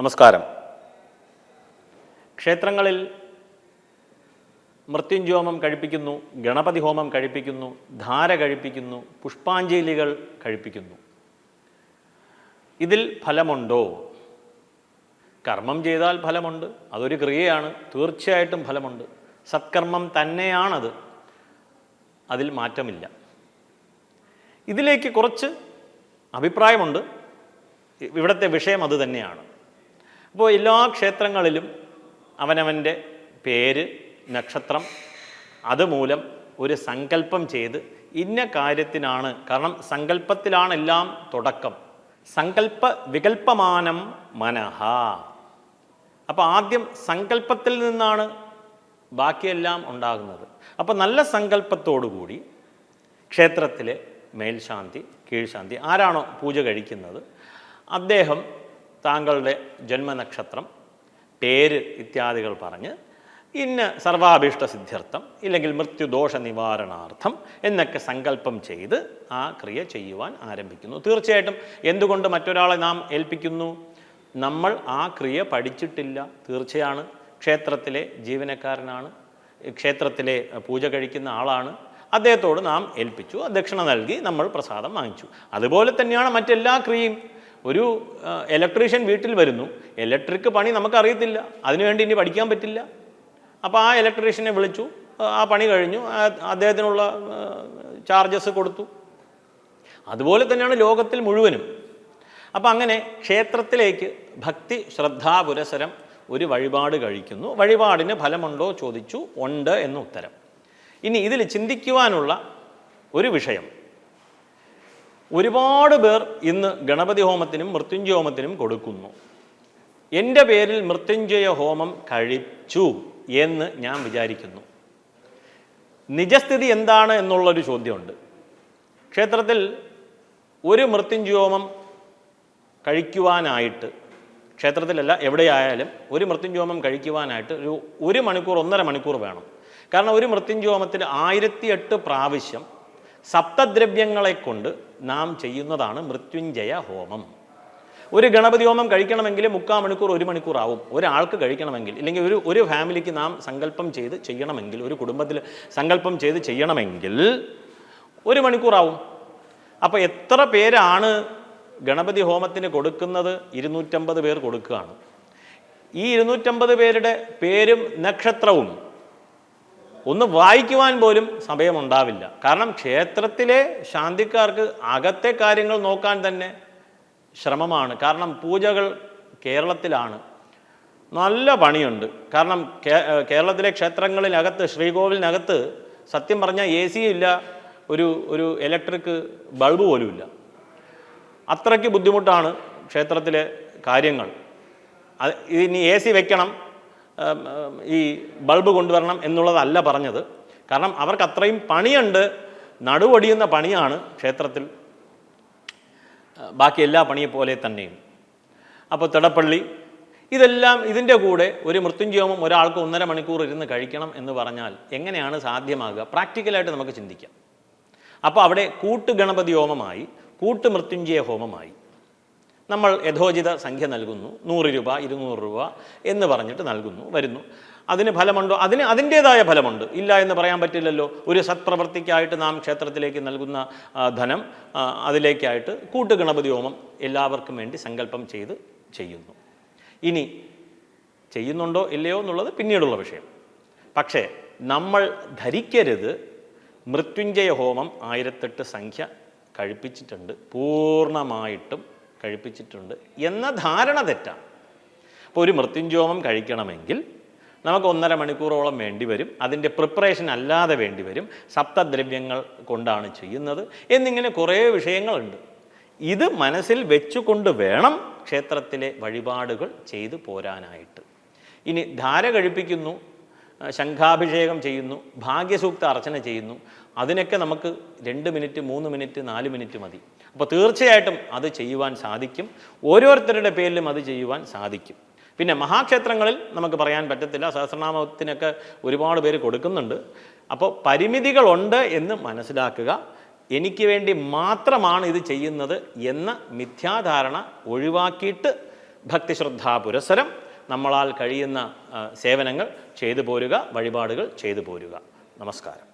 നമസ്കാരം. ക്ഷേത്രങ്ങളിൽ മൃത്യുഞ്ജോമം കഴിപ്പിക്കുന്നു, ഗണപതി ഹോമം കഴിപ്പിക്കുന്നു, ധാര കഴിപ്പിക്കുന്നു, പുഷ്പാഞ്ജലികൾ കഴിപ്പിക്കുന്നു. ഇതിൽ ഫലമുണ്ടോ? കർമ്മം ചെയ്താൽ ഫലമുണ്ട്, അതൊരു ക്രിയയാണ്, തീർച്ചയായിട്ടും ഫലമുണ്ട്. സത്കർമ്മം തന്നെയാണത്, അതിൽ മാറ്റമില്ല. ഇതിലേക്ക് കുറച്ച് അഭിപ്രായമുണ്ട്. ഇവിടുത്തെ വിഷയം അത് തന്നെയാണ്. അപ്പോൾ എല്ലാ ക്ഷേത്രങ്ങളിലും അവനവൻ്റെ പേര്, നക്ഷത്രം, അതുമൂലം ഒരു സങ്കല്പം ചെയ്ത് ഇന്ന കാര്യത്തിനാണ്. കാരണം സങ്കല്പത്തിലാണ് എല്ലാം തുടക്കം. സങ്കല്പ വികല്പമാനം മനഃ. അപ്പോൾ ആദ്യം സങ്കല്പത്തിൽ നിന്നാണ് ബാക്കിയെല്ലാം ഉണ്ടാകുന്നത്. അപ്പോൾ നല്ല സങ്കല്പത്തോടുകൂടി ക്ഷേത്രത്തിലെ മേൽശാന്തി, കീഴ്ശാന്തി, ആരാണോ പൂജ കഴിക്കുന്നത് അദ്ദേഹം താങ്കളുടെ ജന്മനക്ഷത്രം, പേര് ഇത്യാദികൾ പറഞ്ഞ് ഇന്ന സർവാഭീഷ്ട സിദ്ധ്യർത്ഥം ഇല്ലെങ്കിൽ മൃത്യുദോഷ നിവാരണാർത്ഥം എന്നൊക്കെ സങ്കല്പം ചെയ്ത് ആ ക്രിയ ചെയ്യുവാൻ ആരംഭിക്കുന്നു. തീർച്ചയായിട്ടും എന്തുകൊണ്ട് മറ്റൊരാളെ നാം ഏൽപ്പിക്കുന്നു? നമ്മൾ ആ ക്രിയ പഠിച്ചിട്ടില്ല. തീർച്ചയാണ്, ക്ഷേത്രത്തിലെ ജീവനക്കാരനാണ്, ക്ഷേത്രത്തിലെ പൂജ കഴിക്കുന്ന ആളാണ്, അദ്ദേഹത്തോട് നാം ഏൽപ്പിച്ചു, ദക്ഷിണ നൽകി നമ്മൾ പ്രസാദം വാങ്ങിച്ചു. അതുപോലെ തന്നെയാണ് മറ്റെല്ലാ ക്രിയയും. ഒരു ഇലക്ട്രീഷ്യൻ വീട്ടിൽ വരുന്നു, ഇലക്ട്രിക് പണി നമുക്കറിയത്തില്ല, അതിനുവേണ്ടി ഇനി പഠിക്കാൻ പറ്റില്ല. അപ്പോൾ ആ ഇലക്ട്രീഷ്യനെ വിളിച്ചു, ആ പണി കഴിഞ്ഞു, അദ്ദേഹത്തിനുള്ള ചാർജസ് കൊടുത്തു. അതുപോലെ തന്നെയാണ് ലോകത്തിൽ മുഴുവനും. അപ്പം അങ്ങനെ ക്ഷേത്രത്തിലേക്ക് ഭക്തി ശ്രദ്ധാപുരസരം ഒരു വഴിപാട് കഴിക്കുന്നു. വഴിപാടിന് ഫലമുണ്ടോ ചോദിച്ചു, ഉണ്ട് എന്ന് ഉത്തരം. ഇനി ഇതിൽ ചിന്തിക്കുവാനുള്ള ഒരു വിഷയം, ഒരുപാട് പേർ ഇന്ന് ഗണപതി ഹോമത്തിനും മൃത്യുഞ്ജയ ഹോമത്തിനും കൊടുക്കുന്നു. എൻ്റെ പേരിൽ മൃത്യുഞ്ജയ ഹോമം കഴിച്ചു എന്ന് ഞാൻ വിചാരിക്കുന്നു. നിജസ്ഥിതി എന്താണ് എന്നുള്ളൊരു ചോദ്യമുണ്ട്. ക്ഷേത്രത്തിൽ ഒരു മൃത്യുഞ്ജയ ഹോമം കഴിക്കുവാനായിട്ട്, ക്ഷേത്രത്തിലല്ല എവിടെയായാലും ഒരു മൃത്യുഞ്ജയ ഹോമം കഴിക്കുവാനായിട്ട് ഒരു മണിക്കൂർ, 1.5 മണിക്കൂർ വേണം. കാരണം ഒരു മൃത്യുഞ്ജയ ഹോമത്തിൽ 1008 പ്രാവശ്യം സപ്തദ്രവ്യങ്ങളെ കൊണ്ട് നാം ചെയ്യുന്നതാണ് മൃത്യുഞ്ജയ ഹോമം. ഒരു ഗണപതി ഹോമം കഴിക്കണമെങ്കിൽ 3/4 മണിക്കൂർ, 1 മണിക്കൂർ ആവും ഒരാൾക്ക് കഴിക്കണമെങ്കിൽ. ഇല്ലെങ്കിൽ ഒരു ഫാമിലിക്ക് നാം സങ്കല്പം ചെയ്ത് ചെയ്യണമെങ്കിൽ, ഒരു കുടുംബത്തിൽ സങ്കല്പം ചെയ്ത് ചെയ്യണമെങ്കിൽ 1 മണിക്കൂറാവും. അപ്പോൾ എത്ര പേരാണ് ഗണപതി ഹോമത്തിന് കൊടുക്കുന്നത്? 250 പേർ കൊടുക്കുകയാണ്. ഈ 250 പേരുടെ പേരും നക്ഷത്രവും ഒന്ന് വായിക്കുവാൻ പോലും സമയമുണ്ടാവില്ല. കാരണം ക്ഷേത്രത്തിലെ ശാന്തിക്കാർക്ക് അകത്തെ കാര്യങ്ങൾ നോക്കാൻ തന്നെ ശ്രമമാണ്. കാരണം പൂജകൾ കേരളത്തിലാണ്, നല്ല പണിയുണ്ട്. കാരണം കേരളത്തിലെ ക്ഷേത്രങ്ങളിനകത്ത്, ശ്രീകോവിലിനകത്ത് സത്യം പറഞ്ഞാൽ AC ഇല്ല, ഒരു ഇലക്ട്രിക് ബൾബ് പോലുമില്ല. അത്രയ്ക്ക് ബുദ്ധിമുട്ടാണ് ക്ഷേത്രത്തിലെ കാര്യങ്ങൾ. ഇനി AC വെക്കണം, ഈ ബൾബ് കൊണ്ടുവരണം എന്നുള്ളതല്ല പറഞ്ഞത്. കാരണം അവർക്ക് അത്രയും പണിയുണ്ട്, നടുവൊടിയുന്ന പണിയാണ് ക്ഷേത്രത്തിൽ, ബാക്കി എല്ലാ പണിയെപ്പോലെ തന്നെയും. അപ്പോൾ തിടപ്പള്ളി, ഇതെല്ലാം ഇതിൻ്റെ കൂടെ ഒരു മൃത്യുഞ്ജയ ഹോമം ഒരാൾക്ക് 1.5 മണിക്കൂർ ഇരുന്ന് കഴിക്കണം എന്ന് പറഞ്ഞാൽ എങ്ങനെയാണ് സാധ്യമാകുക? പ്രാക്ടിക്കലായിട്ട് നമുക്ക് ചിന്തിക്കാം. അപ്പോൾ അവിടെ കൂട്ട് ഗണപതി ഹോമമായി, കൂട്ട് മൃത്യുഞ്ജയ ഹോമമായി. നമ്മൾ യഥോചിത സംഖ്യ നൽകുന്നു, 100 രൂപ 200 രൂപ എന്ന് പറഞ്ഞിട്ട് നൽകുന്നു, വരുന്നു. അതിന് ഫലമുണ്ടോ? അതിൻ്റേതായ ഫലമുണ്ട്, ഇല്ല എന്ന് പറയാൻ പറ്റില്ലല്ലോ. ഒരു സത്പ്രവൃത്തിക്കായിട്ട് നാം ക്ഷേത്രത്തിലേക്ക് നൽകുന്ന ധനം, അതിലേക്കായിട്ട് കൂട്ട് ഗണപതി ഹോമം എല്ലാവർക്കും വേണ്ടി സങ്കല്പം ചെയ്ത് ചെയ്യുന്നു. ഇനി ചെയ്യുന്നുണ്ടോ ഇല്ലയോ എന്നുള്ളത് പിന്നീടുള്ള വിഷയം. പക്ഷേ നമ്മൾ ധരിക്കരുത് മൃത്യുഞ്ജയ ഹോമം 1008 സംഖ്യ കഴിപ്പിച്ചിട്ടുണ്ട്, പൂർണ്ണമായിട്ടും കഴിപ്പിച്ചിട്ടുണ്ട് എന്ന ധാരണ തെറ്റാണ്. അപ്പോൾ ഒരു മൃത്യുഞ്ജയ ഹോമം കഴിക്കണമെങ്കിൽ നമുക്ക് 1.5 മണിക്കൂറോളം വേണ്ടി വരും. അതിൻ്റെ പ്രിപ്പറേഷൻ അല്ലാതെ വേണ്ടി വരും. സപ്തദ്രവ്യങ്ങൾ കൊണ്ടാണ് ചെയ്യുന്നത് എന്നിങ്ങനെ കുറേ വിഷയങ്ങളുണ്ട്. ഇത് മനസ്സിൽ വെച്ചുകൊണ്ട് വേണം ക്ഷേത്രത്തിലെ വഴിപാടുകൾ ചെയ്തു പോരാനായിട്ട്. ഇനി ധാര കഴിപ്പിക്കുന്നു, ശംഖാഭിഷേകം ചെയ്യുന്നു, ഭാഗ്യസൂക്ത അർച്ചന ചെയ്യുന്നു. അതിനൊക്കെ നമുക്ക് 2 മിനിറ്റ്, 3 മിനിറ്റ്, 4 മിനിറ്റ് മതി. അപ്പോൾ തീർച്ചയായിട്ടും അത് ചെയ്യുവാൻ സാധിക്കും. ഓരോരുത്തരുടെ പേരിലും അത് ചെയ്യുവാൻ സാധിക്കും. പിന്നെ മഹാക്ഷേത്രങ്ങളിൽ നമുക്ക് പറയാൻ പറ്റത്തില്ല, സഹസ്രനാമത്തിനൊക്കെ ഒരുപാട് പേര് കൊടുക്കുന്നുണ്ട്. അപ്പോൾ പരിമിതികളുണ്ട് എന്ന് മനസ്സിലാക്കുക. എനിക്ക് വേണ്ടി മാത്രമാണ് ഇത് ചെയ്യുന്നത് എന്ന മിഥ്യാധാരണ ഒഴിവാക്കിയിട്ട് ഭക്തിശ്രദ്ധാ പുരസ്സരം നമ്മളാൽ കഴിയുന്ന സേവനങ്ങൾ ചെയ്തു പോരുക, വഴിപാടുകൾ ചെയ്തു പോരുക. നമസ്കാരം.